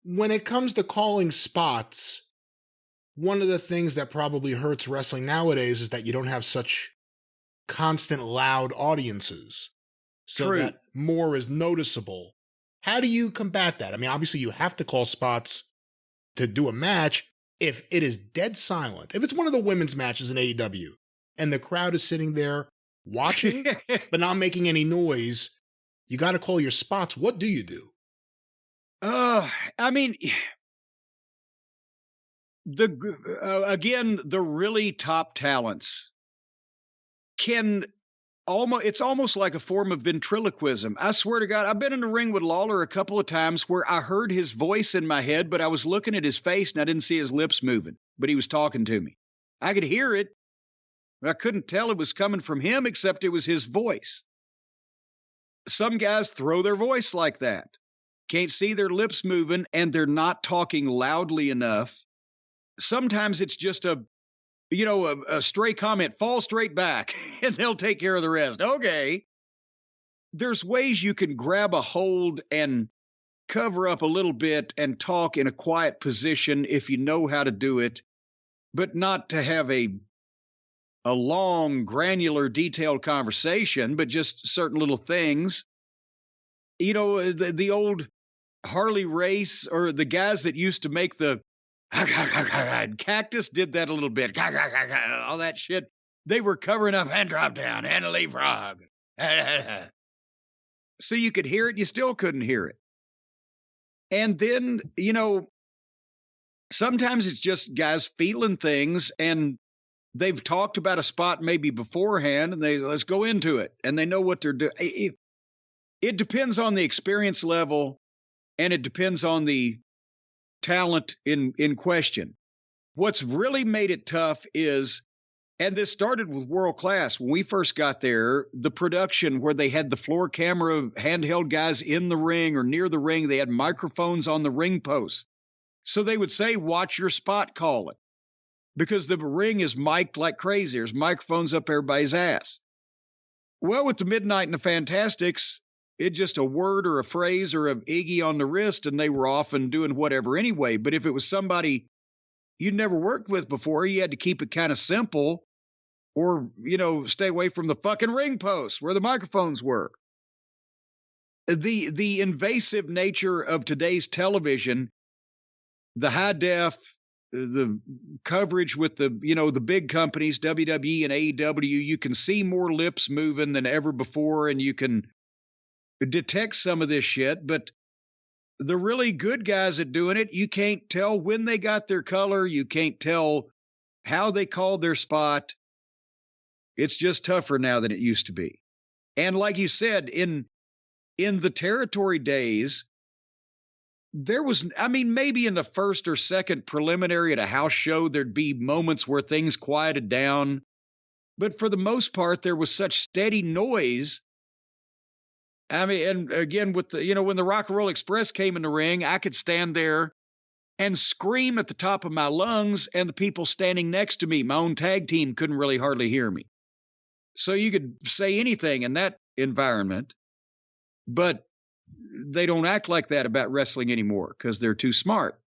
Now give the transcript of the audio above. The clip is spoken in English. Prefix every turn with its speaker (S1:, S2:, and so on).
S1: when it comes to calling spots, one of the things that probably hurts wrestling nowadays is that you don't have such constant loud audiences, so
S2: True.
S1: that more is noticeable. How do you combat that? I mean, obviously you have to call spots to do a match. If it is dead silent, if it's one of the women's matches in AEW and the crowd is sitting there watching but not making any noise, you got to call your spots. What do you do?
S2: I mean, the really top talents can it's almost like a form of ventriloquism. I swear to God, I've been in the ring with Lawler a couple of times where I heard his voice in my head, but I was looking at his face and I didn't see his lips moving, but he was talking to me. I could hear it, but I couldn't tell it was coming from him, except it was his voice. Some guys throw their voice like that. Can't see their lips moving, and they're not talking loudly enough. Sometimes it's just a stray comment, fall straight back, and they'll take care of the rest. Okay. There's ways you can grab a hold and cover up a little bit and talk in a quiet position if you know how to do it, but not to have a long, granular, detailed conversation, but just certain little things. You know, the old Harley race, or the guys that used to make the Cactus did that a little bit. All that shit. They were covering up and drop down and a leapfrog. So you could hear it, you still couldn't hear it. And then, sometimes it's just guys feeling things, and they've talked about a spot maybe beforehand, and let's go into it, and they know what they're doing. It depends on the experience level, and it depends on the talent in question. What's really made it tough is, and this started with World Class, when we first got there, the production where they had the floor camera handheld guys in the ring or near the ring, they had microphones on the ring post. So they would say, watch your spot, call it. Because the ring is mic'd like crazy. There's microphones up everybody's ass. Well, with the Midnight and the Fantastics, it just a word or a phrase or an Iggy on the wrist, and they were off and doing whatever anyway. But if it was somebody you'd never worked with before, you had to keep it kind of simple, or, stay away from the fucking ring post where the microphones were. The invasive nature of today's television, the high def, the coverage with the big companies, WWE and AEW, you can see more lips moving than ever before, and you can detect some of this shit. But the really good guys at doing it, you can't tell when they got their color. You can't tell how they called their spot. It's just tougher now than it used to be. And like you said, in the territory days, there was, maybe in the first or second preliminary at a house show, there'd be moments where things quieted down. But for the most part, there was such steady noise. And again, with the, when the Rock and Roll Express came in the ring, I could stand there and scream at the top of my lungs, and the people standing next to me, my own tag team, couldn't really hardly hear me. So you could say anything in that environment, but they don't act like that about wrestling anymore because they're too smart.